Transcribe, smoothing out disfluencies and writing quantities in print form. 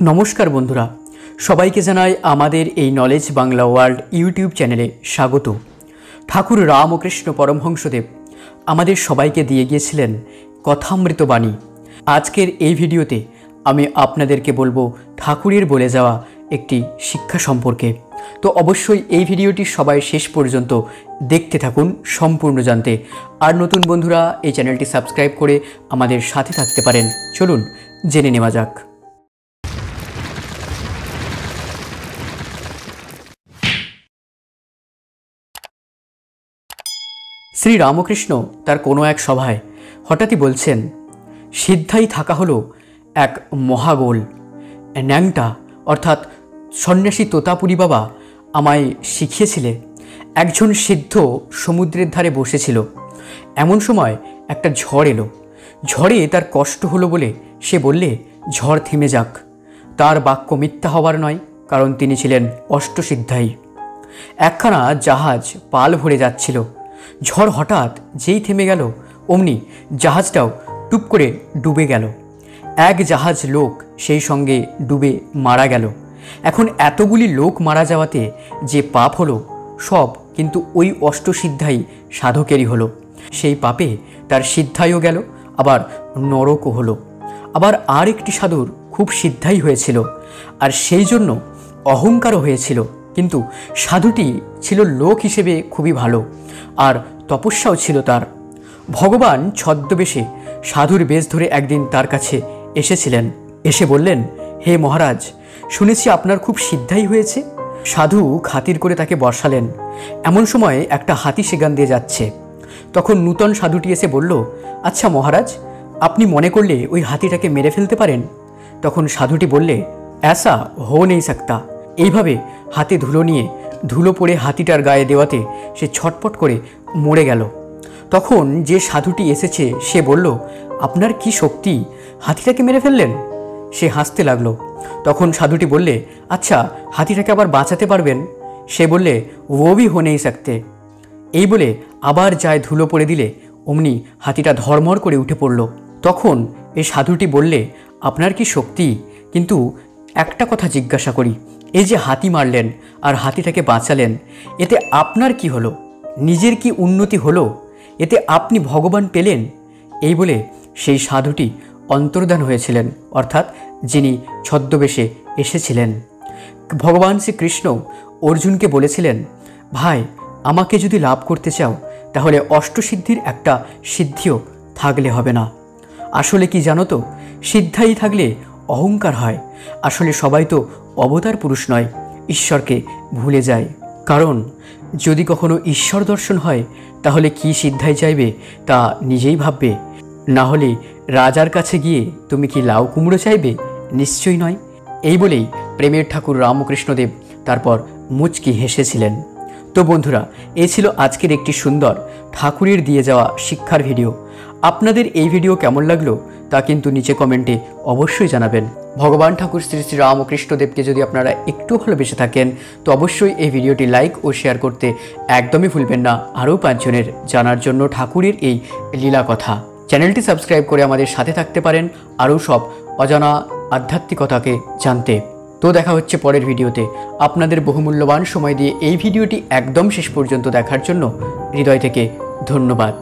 নমস্কার বন্ধুরা, সবাইকে জানাই আমাদের এই নলেজ বাংলা ওয়ার্ল্ড ইউটিউব চ্যানেলে স্বাগত। ঠাকুর রামকৃষ্ণ পরমহংসদেব আমাদের সবাইকে দিয়ে গিয়েছিলেন কথামৃত বাণী। আজকের এই ভিডিওতে আমি আপনাদেরকে বলবো ঠাকুরের বলে যাওয়া একটি শিক্ষা সম্পর্কে। তো অবশ্যই এই ভিডিওটি সবাই শেষ পর্যন্ত দেখতে থাকুন সম্পূর্ণ জানতে। আর নতুন বন্ধুরা এই চ্যানেলটি সাবস্ক্রাইব করে আমাদের সাথে থাকতে পারেন। চলুন জেনে নেওয়া যাক। শ্রী রামকৃষ্ণ তার কোনো এক সভায় হঠাৎই বলছেন, সিদ্ধাই থাকা হলো এক মহাগোল। ন্যাংটা অর্থাৎ সন্ন্যাসী তোতাপুরী বাবা আমায় শিখিয়েছিলে, একজন সিদ্ধ সমুদ্রের ধারে বসেছিল। এমন সময় একটা ঝড় এলো। ঝড়ে তার কষ্ট হলো বলে সে বললে ঝড় থেমে যাক। তার বাক্য মিথ্যা হবার নয়, কারণ তিনি ছিলেন অষ্টসিদ্ধায়ী। একখানা জাহাজ পাল ভরে যাচ্ছিল। ঝড় হঠাৎ যেই থেমে গেল, অমনি জাহাজটাও টুপ করে ডুবে গেল। এক জাহাজ লোক সেই সঙ্গে ডুবে মারা গেল। এখন এতগুলি লোক মারা যাওয়াতে যে পাপ হলো, সব কিন্তু ওই অষ্টসিদ্ধায়ী সাধকেরই হলো। সেই পাপে তার সিদ্ধাইও গেল, আবার নরকও হলো। আবার আর একটি সাধুর খুব সিদ্ধাই হয়েছিল, আর সেই জন্য অহংকারও হয়েছিল। কিন্তু সাধুটি ছিল লোক হিসেবে খুবই ভালো, আর তপস্যাও ছিল তার। ভগবান ছদ্মবেশে সাধুর বেশ ধরে একদিন তার কাছে এসেছিলেন। এসে বললেন, হে মহারাজ, শুনেছি আপনার খুব সিদ্ধাই হয়েছে। সাধু খাতির করে তাকে বসালেন। এমন সময় একটা হাতি সেখান দিয়ে যাচ্ছে। তখন নূতন সাধুটি এসে বলল, আচ্ছা মহারাজ, আপনি মনে করলে ওই হাতিটাকে মেরে ফেলতে পারেন? তখন সাধুটি বললে, ऐसा हो नहीं सकता। এইভাবে হাতে ধুলো নিয়ে ধুলো পড়ে হাতিটার গায়ে দেওয়াতে সে ছটপট করে মরে গেল। তখন যে সাধুটি এসেছে সে বলল, আপনার কি শক্তি, হাতিটাকে মেরে ফেললেন? সে হাসতে লাগলো। তখন সাধুটি বললে, আচ্ছা হাতিটাকে আবার বাঁচাতে পারবেন? সে বললে, ও ভি হো নেই সকতে। এই বলে আবার যায় ধুলো পড়ে দিলে অমনি হাতিটা ধর্মর করে উঠে পড়ল। তখন এই সাধুটি বললে, আপনার কি শক্তি, কিন্তু একটা কথা জিজ্ঞাসা করি, এই যে হাতি মারলেন আর হাতিটাকে বাঁচালেন, এতে আপনার কি হলো? নিজের কি উন্নতি হলো? এতে আপনি ভগবান পেলেন? এই বলে সেই সাধুটি অন্তর্ধান হয়েছিলেন, অর্থাৎ যিনি ছদ্মবেশে এসেছিলেন। ভগবান শ্রীকৃষ্ণ অর্জুনকে বলেছিলেন, ভাই, আমাকে যদি লাভ করতে চাও তাহলে অষ্টসিদ্ধির একটা সিদ্ধিও থাকলে হবে না। আসলে কি জানো তো, সিদ্ধাই থাকলে অহংকার হয়। আসলে সবাই তো অবতার পুরুষ নয়, ঈশ্বরকে ভুলে যায়। কারণ যদি কখনো ঈশ্বর দর্শন হয় তাহলে কি সিদ্ধাই চাইবে তা নিজেই ভাববে। না হলে রাজার কাছে গিয়ে তুমি কি লাউ কুমড়ো চাইবে? নিশ্চয়ই নয়। এই বলেই প্রেমের ঠাকুর রামকৃষ্ণদেব তারপর মুচকি হেসেছিলেন। তো বন্ধুরা, এই ছিল আজকের একটি সুন্দর ঠাকুরের দিয়ে যাওয়া শিক্ষার ভিডিও। আপনাদের এই ভিডিও কেমন লাগলো তা কিন্তু নিচে কমেন্টে অবশ্যই জানাবেন। ভগবান ঠাকুর শ্রী শ্রী রামকৃষ্ণদেবকে যদি আপনারা একটু ভালোবেসে থাকেন তো অবশ্যই এই ভিডিওটি লাইক ও শেয়ার করতে একদমই ভুলবেন না, আরও 5 জনের জানার জন্য ঠাকুরের এই লীলা কথা। চ্যানেলটি সাবস্ক্রাইব করে আমাদের সাথে থাকতে পারেন আরও সব অজানা আধ্যাত্মিকতাকে জানতে। তো দেখা হচ্ছে পরের ভিডিওতে। আপনাদের বহুমূল্যবান সময় দিয়ে এই ভিডিওটি একদম শেষ পর্যন্ত দেখার জন্য হৃদয় থেকে ধন্যবাদ।